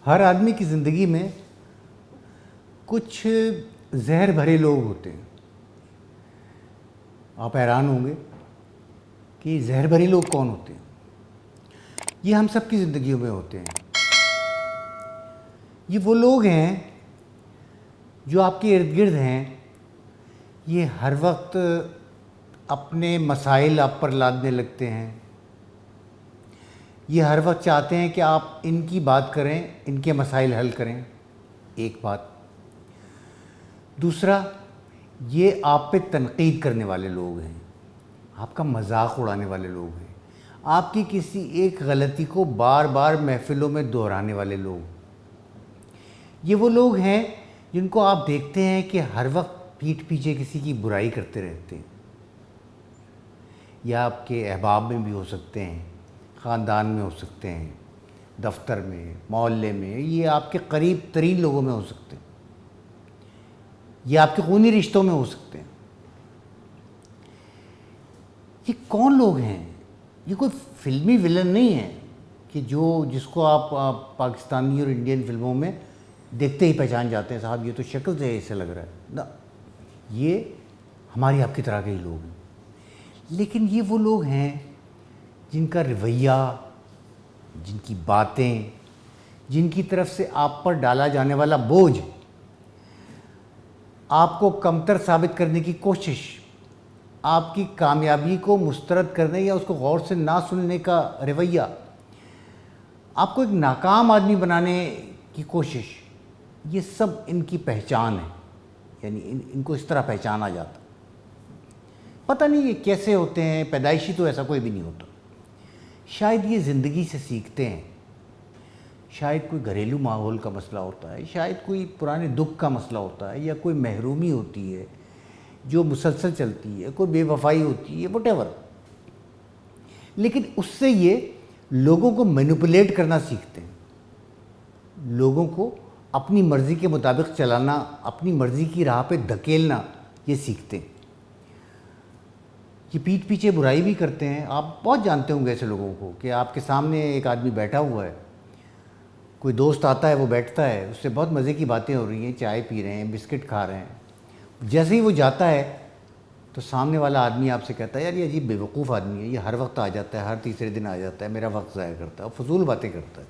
ہر آدمی کی زندگی میں کچھ زہر بھرے لوگ ہوتے ہیں. آپ حیران ہوں گے کہ زہر بھرے لوگ کون ہوتے ہیں. یہ ہم سب کی زندگیوں میں ہوتے ہیں. یہ وہ لوگ ہیں جو آپ کے ارد گرد ہیں. یہ ہر وقت اپنے مسائل آپ پر لادنے لگتے ہیں. یہ ہر وقت چاہتے ہیں کہ آپ ان کی بات کریں, ان کے مسائل حل کریں. ایک بات. دوسرا, یہ آپ پہ تنقید کرنے والے لوگ ہیں, آپ کا مذاق اڑانے والے لوگ ہیں, آپ کی کسی ایک غلطی کو بار بار محفلوں میں دہرانے والے لوگ. یہ وہ لوگ ہیں جن کو آپ دیکھتے ہیں کہ ہر وقت پیٹھ پیچھے کسی کی برائی کرتے رہتے ہیں. یا آپ کے احباب میں بھی ہو سکتے ہیں, خاندان میں ہو سکتے ہیں, دفتر میں, محلے میں, یہ آپ کے قریب ترین لوگوں میں ہو سکتے ہیں, یہ آپ کے خونی رشتوں میں ہو سکتے ہیں. یہ کون لوگ ہیں؟ یہ کوئی فلمی ولن نہیں ہے کہ جس کو آپ پاکستانی اور انڈین فلموں میں دیکھتے ہی پہچان جاتے ہیں, صاحب یہ تو شکل سے ایسے لگ رہا ہے. نہ, یہ ہماری آپ کی طرح کے ہی لوگ ہیں. لیکن یہ وہ لوگ ہیں جن کا رویہ, جن کی باتیں, جن کی طرف سے آپ پر ڈالا جانے والا بوجھ, آپ کو کمتر ثابت کرنے کی کوشش, آپ کی کامیابی کو مسترد کرنے یا اس کو غور سے نہ سننے کا رویہ, آپ کو ایک ناکام آدمی بنانے کی کوشش, یہ سب ان کی پہچان ہے. یعنی ان کو اس طرح پہچانا جاتا. پتہ نہیں یہ کیسے ہوتے ہیں, پیدائشی تو ایسا کوئی بھی نہیں ہوتا. شاید یہ زندگی سے سیکھتے ہیں, شاید کوئی گھریلو ماحول کا مسئلہ ہوتا ہے, شاید کوئی پرانے دکھ کا مسئلہ ہوتا ہے, یا کوئی محرومی ہوتی ہے جو مسلسل چلتی ہے, کوئی بے وفائی ہوتی ہے, وٹ ایور. لیکن اس سے یہ لوگوں کو مینیپولیٹ کرنا سیکھتے ہیں, لوگوں کو اپنی مرضی کے مطابق چلانا, اپنی مرضی کی راہ پہ دھکیلنا یہ سیکھتے ہیں. یہ پیٹھ پیچھے برائی بھی کرتے ہیں. آپ بہت جانتے ہوں گے ایسے لوگوں کو کہ آپ کے سامنے ایک آدمی بیٹھا ہوا ہے, کوئی دوست آتا ہے, وہ بیٹھتا ہے, اس سے بہت مزے کی باتیں ہو رہی ہیں, چائے پی رہے ہیں, بسکٹ کھا رہے ہیں. جیسے ہی وہ جاتا ہے تو سامنے والا آدمی آپ سے کہتا ہے, یار یہ عجیب بیوقوف آدمی ہے, یہ ہر وقت آ جاتا ہے, ہر تیسرے دن آ جاتا ہے, میرا وقت ضائع کرتا ہے, فضول باتیں کرتا ہے.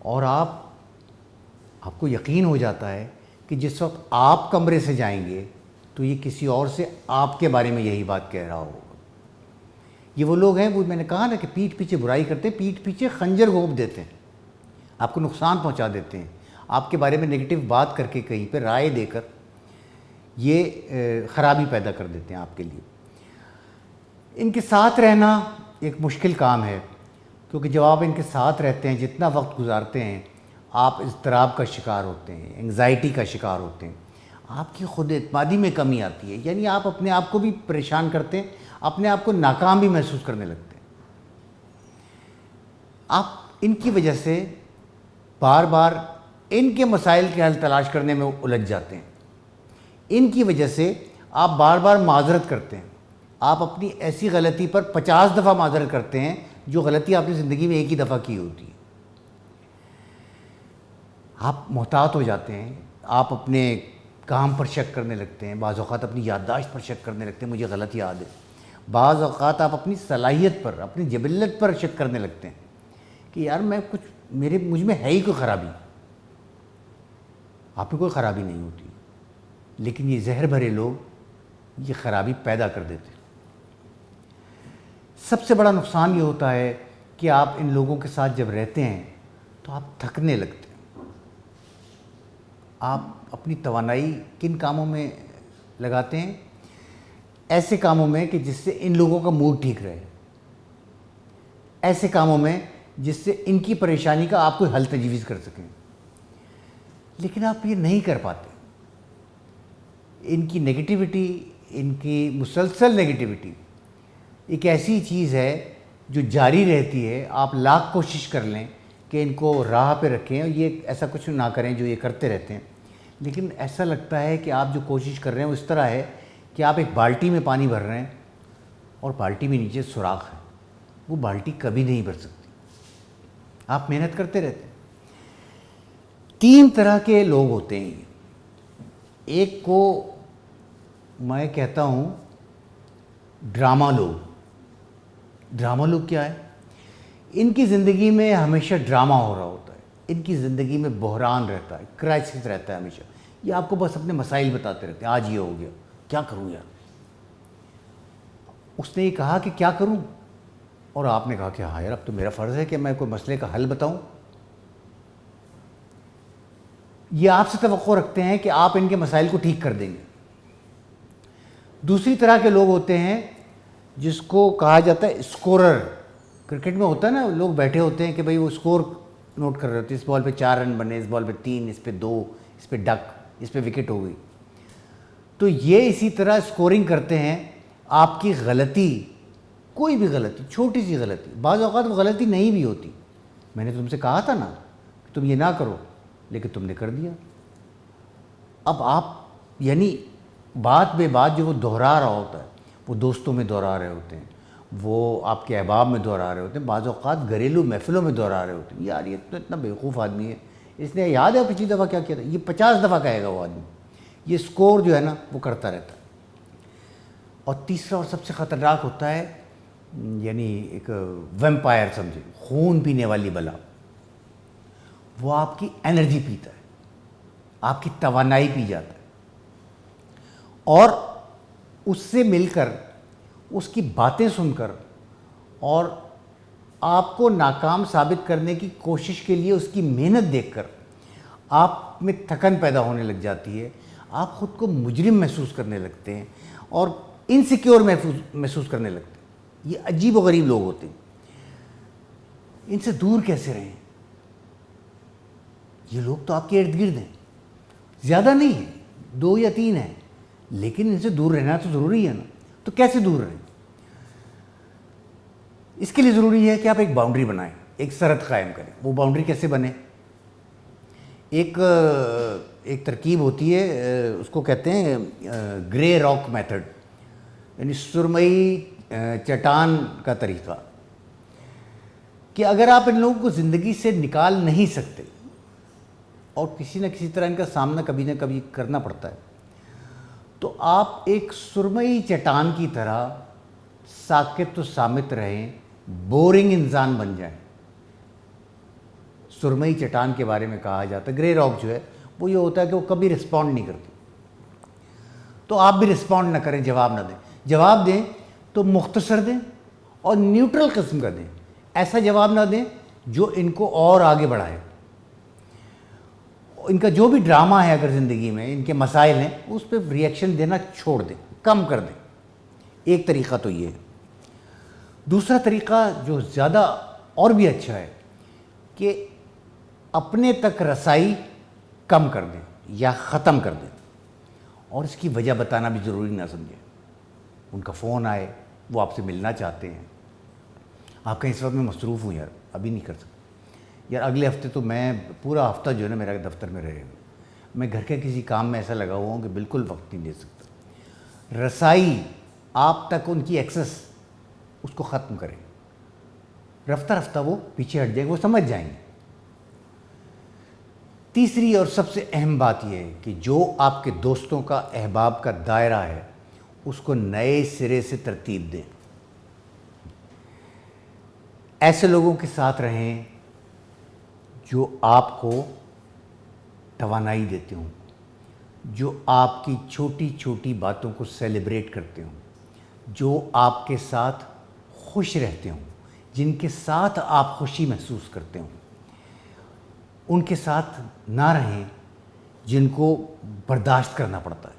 اور آپ کو یقین ہو جاتا ہے کہ جس وقت آپ کمرے سے جائیں گے تو یہ کسی اور سے آپ کے بارے میں یہی بات کہہ رہا ہوگا. یہ وہ لوگ ہیں, وہ میں نے کہا نا کہ پیٹھ پیچھے برائی کرتے ہیں, پیٹھ پیچھے خنجر گھونپ دیتے ہیں, آپ کو نقصان پہنچا دیتے ہیں, آپ کے بارے میں نگیٹو بات کر کے, کہیں پہ رائے دے کر یہ خرابی پیدا کر دیتے ہیں آپ کے لیے. ان کے ساتھ رہنا ایک مشکل کام ہے, کیونکہ جب آپ ان کے ساتھ رہتے ہیں, جتنا وقت گزارتے ہیں, آپ اضطراب کا شکار ہوتے ہیں, انگزائٹی کا شکار ہوتے ہیں, آپ کی خود اعتمادی میں کمی آتی ہے. یعنی آپ اپنے آپ کو بھی پریشان کرتے ہیں, اپنے آپ کو ناکام بھی محسوس کرنے لگتے ہیں. آپ ان کی وجہ سے بار بار ان کے مسائل کے حل تلاش کرنے میں الجھ جاتے ہیں. ان کی وجہ سے آپ بار بار معذرت کرتے ہیں. آپ اپنی ایسی غلطی پر 50 دفعہ معذرت کرتے ہیں جو غلطی آپ نے زندگی میں ایک ہی دفعہ کی ہوتی ہے. آپ محتاط ہو جاتے ہیں, آپ اپنے کام پر شک کرنے لگتے ہیں, بعض اوقات اپنی یادداشت پر شک کرنے لگتے ہیں, مجھے غلط یاد ہے. بعض اوقات آپ اپنی صلاحیت پر, اپنی جبلت پر شک کرنے لگتے ہیں کہ یار مجھ میں ہے ہی کوئی خرابی. آپ میں کوئی خرابی نہیں ہوتی, لیکن یہ زہر بھرے لوگ یہ خرابی پیدا کر دیتے ہیں. سب سے بڑا نقصان یہ ہوتا ہے کہ آپ ان لوگوں کے ساتھ جب رہتے ہیں تو آپ تھکنے لگتے ہیں. آپ اپنی توانائی کن کاموں میں لگاتے ہیں؟ ایسے کاموں میں کہ جس سے ان لوگوں کا موڈ ٹھیک رہے, ایسے کاموں میں جس سے ان کی پریشانی کا آپ کوئی حل تجویز کر سکیں. لیکن آپ یہ نہیں کر پاتے. ان کی نگیٹیوٹی, ان کی مسلسل نگیٹیوٹی ایک ایسی چیز ہے جو جاری رہتی ہے. آپ لاکھ کوشش کر لیں کہ ان کو راہ پہ رکھیں, اور یہ ایسا کچھ نہ کریں جو یہ کرتے رہتے ہیں, لیکن ایسا لگتا ہے کہ آپ جو کوشش کر رہے ہیں وہ اس طرح ہے کہ آپ ایک بالٹی میں پانی بھر رہے ہیں اور بالٹی میں نیچے سوراخ ہے, وہ بالٹی کبھی نہیں بھر سکتی. آپ محنت کرتے رہتے ہیں, 3 طرح کے لوگ ہوتے ہیں. ایک کو میں کہتا ہوں ڈرامہ لوگ. ڈرامہ لوگ کیا ہے؟ ان کی زندگی میں ہمیشہ ڈرامہ ہو رہا ہوتا ہے, ان کی زندگی میں بحران رہتا ہے, کرائسس رہتا ہے ہمیشہ. یہ آپ کو بس اپنے مسائل بتاتے رہتے ہیں, آج یہ ہو گیا, کیا کروں یار. اس نے یہ کہا کہ کیا کروں, اور آپ نے کہا کہ ہاں یار اب تو میرا فرض ہے کہ میں کوئی مسئلے کا حل بتاؤں. یہ آپ سے توقع رکھتے ہیں کہ آپ ان کے مسائل کو ٹھیک کر دیں گے. دوسری طرح کے لوگ ہوتے ہیں جس کو کہا جاتا ہے اسکورر. کرکٹ میں ہوتا ہے نا, لوگ بیٹھے ہوتے ہیں کہ بھئی وہ اسکور نوٹ کر رہے ہوتے ہیں, اس بال پہ 4 رن بنے, اس بال پہ 3, اس پہ 2, اس پہ ڈک, اس پہ وکٹ ہو گئی. تو یہ اسی طرح اسکورنگ کرتے ہیں. آپ کی غلطی, کوئی بھی غلطی, چھوٹی سی غلطی, بعض اوقات وہ غلطی نہیں بھی ہوتی. میں نے تم سے کہا تھا نا کہ تم یہ نہ کرو, لیکن تم نے کر دیا. اب آپ یعنی بات بے بات جو وہ دہرا رہا ہوتا ہے, وہ دوستوں میں دہرا رہے ہوتے ہیں, وہ آپ کے احباب میں دہرا رہے ہوتے ہیں, بعض اوقات گھریلو محفلوں میں دہرا رہے ہوتے ہیں. یار یہ تو اتنا بیوقوف آدمی ہے, اس نے یاد ہے پچھلی دفعہ کیا کیا تھا, یہ 50 دفعہ کہے گا وہ آدمی. یہ اسکور جو ہے نا وہ کرتا رہتا ہے. اور تیسرا اور سب سے خطرناک ہوتا ہے, یعنی ایک ویمپائر سمجھے, خون پینے والی بلا. وہ آپ کی انرجی پیتا ہے, آپ کی توانائی پی جاتا ہے, اور اس سے مل کر, اس کی باتیں سن کر, اور آپ کو ناکام ثابت کرنے کی کوشش کے لیے اس کی محنت دیکھ کر آپ میں تھکن پیدا ہونے لگ جاتی ہے. آپ خود کو مجرم محسوس کرنے لگتے ہیں اور انسیکیور محسوس کرنے لگتے ہیں. یہ عجیب و غریب لوگ ہوتے ہیں. ان سے دور کیسے رہیں؟ یہ لوگ تو آپ کے ارد گرد ہیں, زیادہ نہیں ہیں, 2 یا 3 ہیں, لیکن ان سے دور رہنا تو ضروری ہے نا. تو کیسے دور رہیں؟ اس کے لیے ضروری ہے کہ آپ ایک باؤنڈری بنائیں, ایک سرحد قائم کریں. وہ باؤنڈری کیسے بنے؟ ایک ترکیب ہوتی ہے, اس کو کہتے ہیں گرے راک میتھڈ, یعنی سرمئی چٹان کا طریقہ. کہ اگر آپ ان لوگوں کو زندگی سے نکال نہیں سکتے, اور کسی نہ کسی طرح ان کا سامنا کبھی نہ کبھی کرنا پڑتا ہے, تو آپ ایک سرمئی چٹان کی طرح ساکت و صامت رہیں, بورنگ انسان بن جائیں. سرمئی چٹان کے بارے میں کہا جاتا ہے, گرے راک جو ہے وہ یہ ہوتا ہے کہ وہ کبھی رسپونڈ نہیں کرتی. تو آپ بھی رسپونڈ نہ کریں, جواب نہ دیں. جواب دیں تو مختصر دیں اور نیوٹرل قسم کا دیں. ایسا جواب نہ دیں جو ان کو اور آگے بڑھائے. ان کا جو بھی ڈرامہ ہے اگر زندگی میں, ان کے مسائل ہیں, اس پہ ریئیکشن دینا چھوڑ دیں, کم کر دیں. ایک طریقہ تو یہ ہے. دوسرا طریقہ جو زیادہ اور بھی اچھا ہے کہ اپنے تک رسائی کم کر دیں یا ختم کر دیں. اور اس کی وجہ بتانا بھی ضروری نہ سمجھیں. ان کا فون آئے, وہ آپ سے ملنا چاہتے ہیں, آپ کہیں اس وقت میں مصروف ہوں یار, ابھی نہیں کر سکتا یار, اگلے ہفتے تو میں پورا ہفتہ جو ہے نا میرا دفتر میں رہے گا, میں گھر کے کسی کام میں ایسا لگا ہوا ہوں کہ بالکل وقت نہیں دے سکتا. رسائی آپ تک ان کی ایکسس, اس کو ختم کریں. رفتہ رفتہ وہ پیچھے ہٹ جائیں گے, وہ سمجھ جائیں گے. تیسری اور سب سے اہم بات یہ ہے کہ جو آپ کے دوستوں کا, احباب کا دائرہ ہے, اس کو نئے سرے سے ترتیب دیں. ایسے لوگوں کے ساتھ رہیں جو آپ کو توانائی دیتے ہوں, جو آپ کی چھوٹی چھوٹی باتوں کو سیلیبریٹ کرتے ہوں, جو آپ کے ساتھ خوش رہتے ہوں, جن کے ساتھ آپ خوشی محسوس کرتے ہوں. ان کے ساتھ نہ رہیں جن کو برداشت کرنا پڑتا ہے.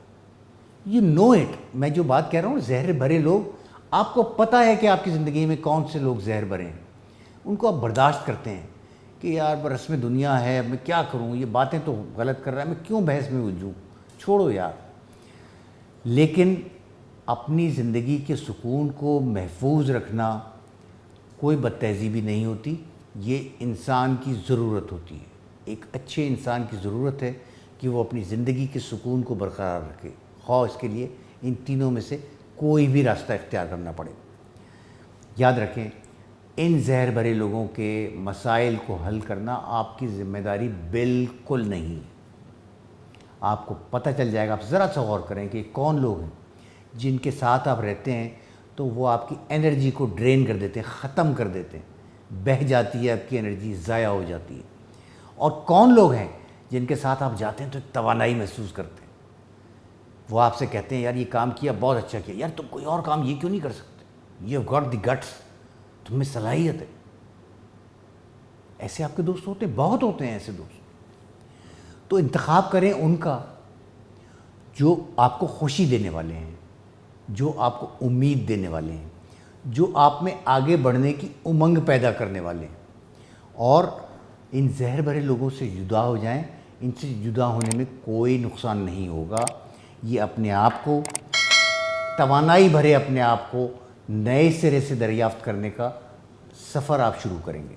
یہ نو اٹ, میں جو بات کہہ رہا ہوں, زہر بھرے لوگ, آپ کو پتہ ہے کہ آپ کی زندگی میں کون سے لوگ زہر بھرے ہیں, ان کو آپ برداشت کرتے ہیں کہ یار رسم دنیا ہے, میں کیا کروں, یہ باتیں تو غلط کر رہا ہے, میں کیوں بحث میں الجھوں, چھوڑو یار. لیکن اپنی زندگی کے سکون کو محفوظ رکھنا کوئی بد تہذیبی نہیں ہوتی, یہ انسان کی ضرورت ہوتی ہے. ایک اچھے انسان کی ضرورت ہے کہ وہ اپنی زندگی کے سکون کو برقرار رکھے, خواہ اس کے لیے ان تینوں میں سے کوئی بھی راستہ اختیار کرنا پڑے. یاد رکھیں, ان زہر بھرے لوگوں کے مسائل کو حل کرنا آپ کی ذمہ داری بالکل نہیں ہے۔ آپ کو پتہ چل جائے گا، آپ ذرا سا غور کریں کہ کون لوگ ہیں جن کے ساتھ آپ رہتے ہیں تو وہ آپ کی انرجی کو ڈرین کر دیتے ہیں، ختم کر دیتے ہیں، بہہ جاتی ہے آپ کی انرجی، ضائع ہو جاتی ہے۔ اور کون لوگ ہیں جن کے ساتھ آپ جاتے ہیں تو ایک توانائی محسوس کرتے ہیں، وہ آپ سے کہتے ہیں یار یہ کام کیا، بہت اچھا کیا، یار تم کوئی اور کام یہ کیوں نہیں کر سکتے، you have got the guts, تم میں صلاحیت ہے۔ ایسے آپ کے دوست ہوتے ہیں، بہت ہوتے ہیں ایسے دوست۔ تو انتخاب کریں ان کا جو آپ کو خوشی دینے والے ہیں، جو آپ کو امید دینے والے ہیں، جو آپ میں آگے بڑھنے کی امنگ پیدا کرنے والے ہیں، اور ان زہر بھرے لوگوں سے جدا ہو جائیں۔ ان سے جدا ہونے میں کوئی نقصان نہیں ہوگا، یہ اپنے آپ کو توانائی بھرے اپنے آپ کو نئے سرے سے دریافت کرنے کا سفر آپ شروع کریں گے۔